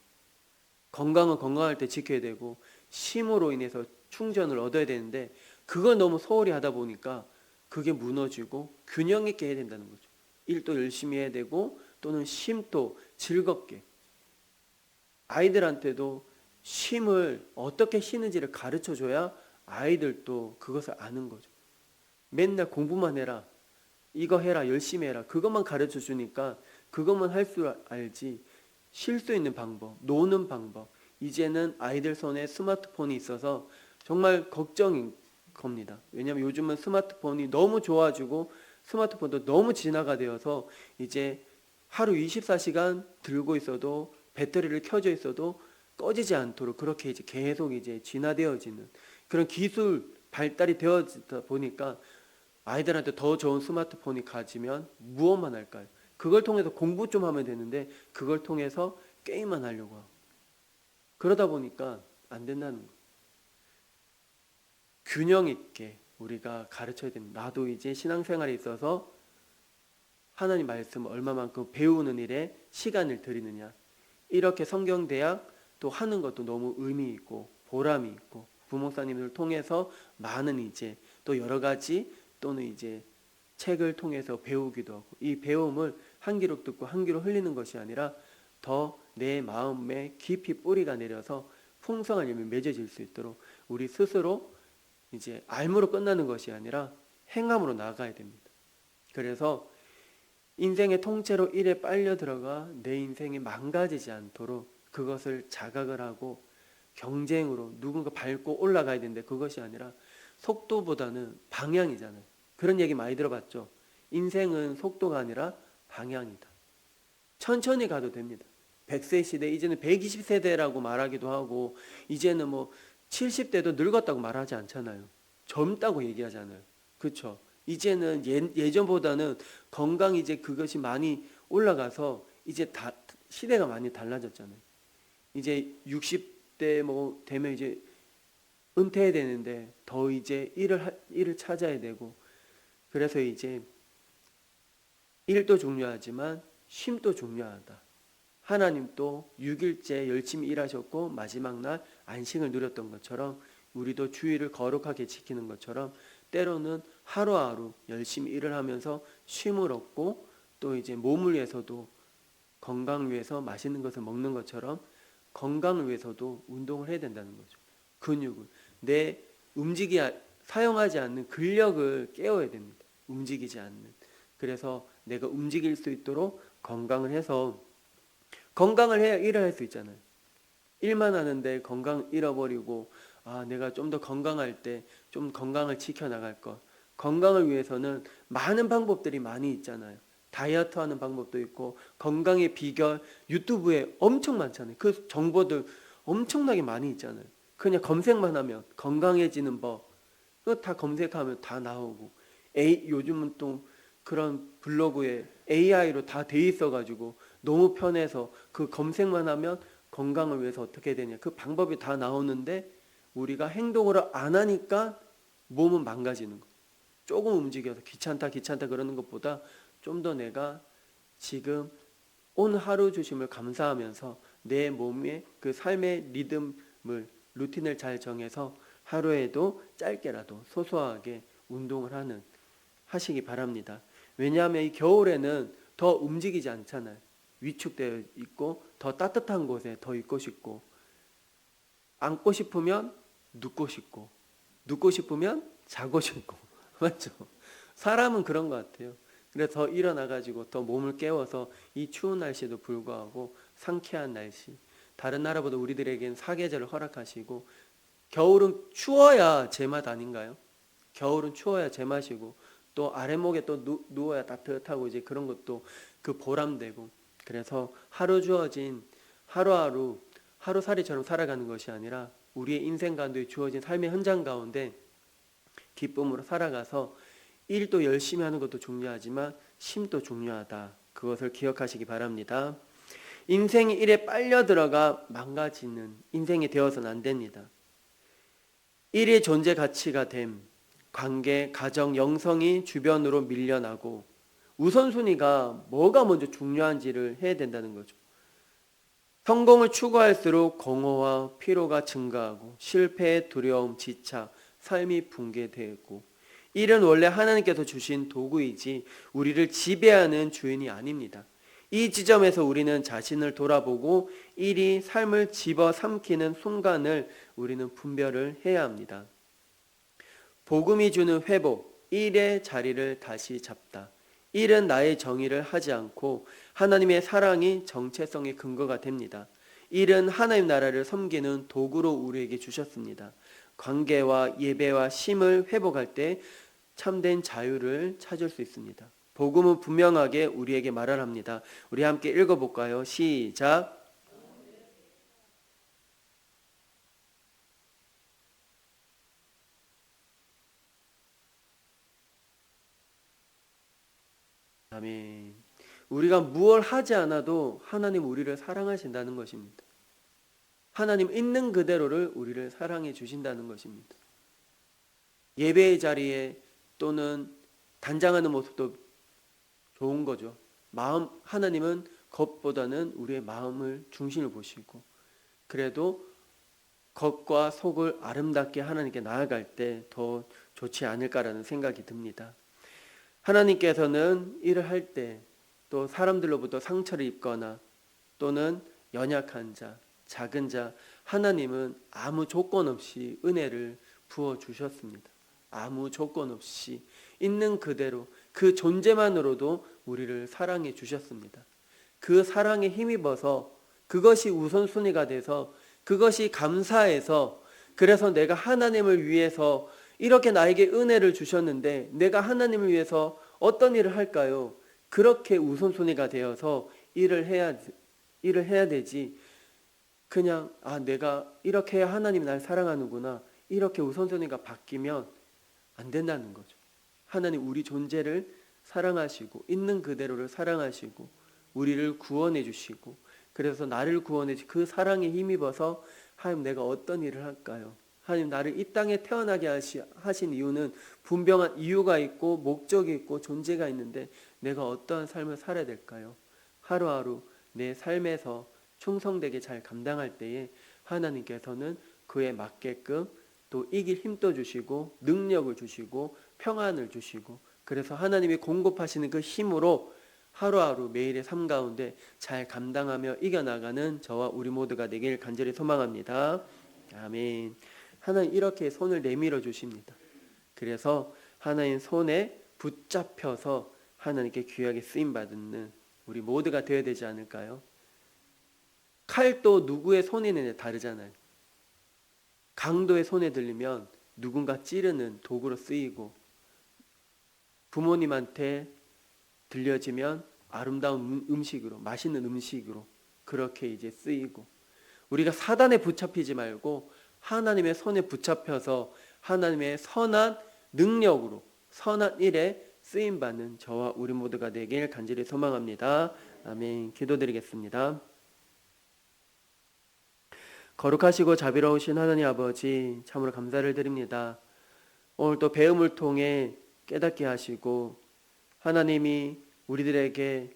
건강은 건강할 때 지켜야 되고 쉼으로 인해서 충전을 얻어야 되는데 그걸 너무 소홀히 하다 보니까 그게 무너지고 균형 있게 해야 된다는 거죠. 일도 열심히 해야 되고 또는 쉼도 즐겁게. 아이들한테도 쉼을 어떻게 쉬는지를 가르쳐줘야 아이들도 그것을 아는 거죠. 맨날 공부만 해라, 이거 해라, 열심히 해라, 그것만 가르쳐주니까 그것만 할 줄 알지 쉴 수 있는 방법, 노는 방법, 이제는 아이들 손에 스마트폰이 있어서 정말 걱정인 겁니다. 왜냐하면 요즘은 스마트폰이 너무 좋아지고 스마트폰도 너무 진화가 되어서 이제 하루 24시간 들고 있어도 배터리를 켜져 있어도 꺼지지 않도록 그렇게 이제 계속 이제 진화되어지는 그런 기술 발달이 되어지다 보니까 아이들한테 더 좋은 스마트폰이 가지면 무엇만 할까요? 그걸 통해서 공부 좀 하면 되는데 그걸 통해서 게임만 하려고 하고 그러다 보니까 안 된다는 거예요. 균형 있게 우리가 가르쳐야 됩니다. 나도 이제 신앙생활에 있어서 하나님 말씀을 얼마만큼 배우는 일에 시간을 들이느냐, 이렇게 성경대학 또 하는 것도 너무 의미 있고 보람이 있고 부목사님을 통해서 많은 이제 또 여러 가지 또는 이제 책을 통해서 배우기도 하고 이 배움을 한 귀로 듣고 한 귀로 흘리는 것이 아니라 더 내 마음에 깊이 뿌리가 내려서 풍성한 열매 맺어질 수 있도록 우리 스스로 이제 알므로 끝나는 것이 아니라 행함으로 나아가야 됩니다. 그래서 인생의 통째로 일에 빨려 들어가 내 인생이 망가지지 않도록 그것을 자각을 하고 경쟁으로 누군가 밟고 올라가야 되는데 그것이 아니라 속도보다는 방향이잖아요. 그런 얘기 많이 들어봤죠. 인생은 속도가 아니라 방향이다. 천천히 가도 됩니다. 100세 시대, 이제는 120세대라고 말하기도 하고 이제는 뭐 70대도 늙었다고 말하지 않잖아요. 젊다고 얘기하잖아요. 그렇죠? 이제는 예전보다는 건강 이제 그것이 많이 올라가서 이제 다 시대가 많이 달라졌잖아요. 이제 60대 뭐 되면 이제 은퇴해야 되는데 더 이제 일을 찾아야 되고 그래서 이제 일도 중요하지만 쉼도 중요하다. 하나님도 6일째 열심히 일하셨고 마지막 날 안식을 누렸던 것처럼 우리도 주일을 거룩하게 지키는 것처럼 때로는 하루하루 열심히 일을 하면서 쉼을 얻고 또 이제 몸을 위해서도 건강을 위해서 맛있는 것을 먹는 것처럼 건강을 위해서도 운동을 해야 된다는 거죠. 근육을 내 사용하지 않는 근력을 깨워야 됩니다. 움직이지 않는. 그래서 내가 움직일 수 있도록 건강을 해서 건강을 해야 일을 할 수 있잖아요. 일만 하는데 건강 잃어버리고 내가 좀 더 건강할 때 좀 건강을 지켜나갈 것. 건강을 위해서는 많은 방법들이 많이 있잖아요. 다이어트 하는 방법도 있고 건강의 비결 유튜브에 엄청 많잖아요. 그 정보들 엄청나게 많이 있잖아요. 그냥 검색만 하면 건강해지는 법 그거 다 검색하면 다 나오고 요즘은 또 그런 블로그에 AI로 다 돼 있어가지고 너무 편해서 그 검색만 하면 건강을 위해서 어떻게 되냐 그 방법이 다 나오는데 우리가 행동을 안 하니까 몸은 망가지는 거예요. 조금 움직여서 귀찮다 그러는 것보다 좀 더 내가 지금 오늘 하루 주심을 감사하면서 내 몸의 그 삶의 리듬을 루틴을 잘 정해서 하루에도 짧게라도 소소하게 운동을 하시기 바랍니다. 왜냐하면 이 겨울에는 더 움직이지 않잖아요. 위축되어 있고 더 따뜻한 곳에 더 있고 싶고, 앉고 싶으면 눕고 싶고, 눕고 싶으면 자고 싶고 맞죠? 사람은 그런 것 같아요. 그래서 더 일어나가지고 더 몸을 깨워서 이 추운 날씨에도 불구하고 상쾌한 날씨, 다른 나라보다 우리들에겐 사계절을 허락하시고, 겨울은 추워야 제맛 아닌가요? 겨울은 추워야 제맛이고, 또 아랫목에 또 누워야 따뜻하고, 이제 그런 것도 그 보람되고, 그래서 하루 주어진 하루살이처럼 살아가는 것이 아니라 우리의 인생 가운데 주어진 삶의 현장 가운데 기쁨으로 살아가서 일도 열심히 하는 것도 중요하지만 쉼도 중요하다. 그것을 기억하시기 바랍니다. 인생이 일에 빨려 들어가 망가지는 인생이 되어서는 안 됩니다. 일의 존재 가치가 됨, 관계, 가정, 영성이 주변으로 밀려나고 우선순위가 뭐가 먼저 중요한지를 해야 된다는 거죠. 성공을 추구할수록 공허와 피로가 증가하고 실패의 두려움, 지착, 삶이 붕괴되고, 일은 원래 하나님께서 주신 도구이지 우리를 지배하는 주인이 아닙니다. 이 지점에서 우리는 자신을 돌아보고 일이 삶을 집어삼키는 순간을 우리는 분별을 해야 합니다. 복음이 주는 회복, 일의 자리를 다시 잡다. 일은 나의 정의를 하지 않고 하나님의 사랑이 정체성의 근거가 됩니다. 일은 하나님 나라를 섬기는 도구로 우리에게 주셨습니다. 관계와 예배와 쉼을 회복할 때 참된 자유를 찾을 수 있습니다. 복음은 분명하게 우리에게 말을 합니다. 우리 함께 읽어볼까요? 시작. 아멘. 우리가 무엇 하지 않아도 하나님 우리를 사랑하신다는 것입니다. 하나님 있는 그대로를 우리를 사랑해 주신다는 것입니다. 예배의 자리에 또는 단장하는 모습도 좋은 거죠. 하나님은 겉보다는 우리의 마음을 중심을 보시고, 그래도 겉과 속을 아름답게 하나님께 나아갈 때 더 좋지 않을까라는 생각이 듭니다. 하나님께서는 일을 할 때 또 사람들로부터 상처를 입거나 또는 연약한 자, 작은 자, 하나님은 아무 조건 없이 은혜를 부어주셨습니다. 아무 조건 없이 있는 그대로 그 존재만으로도 우리를 사랑해 주셨습니다. 그 사랑에 힘입어서 그것이 우선순위가 돼서 그것이 감사해서, 그래서 내가 하나님을 위해서 이렇게 나에게 은혜를 주셨는데 내가 하나님을 위해서 어떤 일을 할까요? 그렇게 우선순위가 되어서 일을 해야 되지, 그냥 내가 이렇게 해야 하나님이 날 사랑하는구나, 이렇게 우선순위가 바뀌면 안 된다는 거죠. 하나님 우리 존재를 사랑하시고 있는 그대로를 사랑하시고 우리를 구원해 주시고, 그래서 나를 구원해 주시고 그 사랑에 힘입어서 하나님 내가 어떤 일을 할까요? 하나님 나를 이 땅에 태어나게 하신 이유는 분명한 이유가 있고 목적이 있고 존재가 있는데 내가 어떠한 삶을 살아야 될까요? 하루하루 내 삶에서 충성되게 잘 감당할 때에 하나님께서는 그에 맞게끔 또 이길 힘도 주시고 능력을 주시고 평안을 주시고, 그래서 하나님이 공급하시는 그 힘으로 하루하루 매일의 삶 가운데 잘 감당하며 이겨나가는 저와 우리 모두가 되길 간절히 소망합니다. 아멘. 하나님 이렇게 손을 내밀어 주십니다. 그래서 하나님 손에 붙잡혀서 하나님께 귀하게 쓰임받는 우리 모두가 되어야 되지 않을까요? 칼도 누구의 손에는 다르잖아요. 강도의 손에 들리면 누군가 찌르는 도구로 쓰이고, 부모님한테 들려지면 아름다운 음식으로, 맛있는 음식으로 그렇게 이제 쓰이고, 우리가 사단에 붙잡히지 말고 하나님의 손에 붙잡혀서 하나님의 선한 능력으로 선한 일에 쓰임받는 저와 우리 모두가 되길 간절히 소망합니다. 아멘. 기도드리겠습니다. 거룩하시고 자비로우신 하나님 아버지, 참으로 감사를 드립니다. 오늘 또 배움을 통해 깨닫게 하시고 하나님이 우리들에게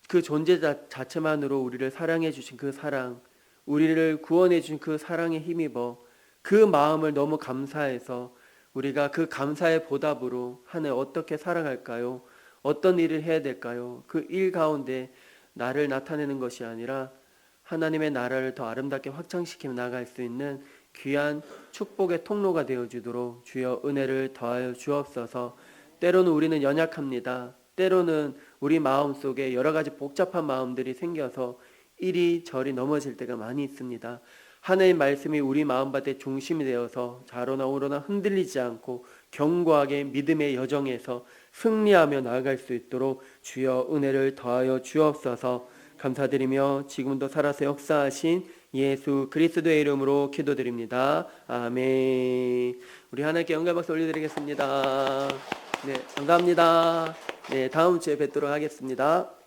그 존재 자체만으로 우리를 사랑해 주신 그 사랑, 우리를 구원해 주신 그 사랑에 힘입어 그 마음을 너무 감사해서 우리가 그 감사의 보답으로 하나님 어떻게 살아갈까요? 어떤 일을 해야 될까요? 그 일 가운데 나를 나타내는 것이 아니라 하나님의 나라를 더 아름답게 확장시켜 나갈 수 있는 귀한 축복의 통로가 되어주도록 주여 은혜를 더하여 주옵소서. 때로는 우리는 연약합니다. 때로는 우리 마음속에 여러 가지 복잡한 마음들이 생겨서 이리저리 넘어질 때가 많이 있습니다. 하나님의 말씀이 우리 마음밭의 중심이 되어서 좌로나 우로나 흔들리지 않고 견고하게 믿음의 여정에서 승리하며 나아갈 수 있도록 주여 은혜를 더하여 주옵소서. 감사드리며 지금도 살아서 역사하신 예수 그리스도의 이름으로 기도드립니다. 아멘. 우리 하나님께 영광 박수 올려드리겠습니다. 네, 감사합니다. 네, 다음 주에 뵙도록 하겠습니다.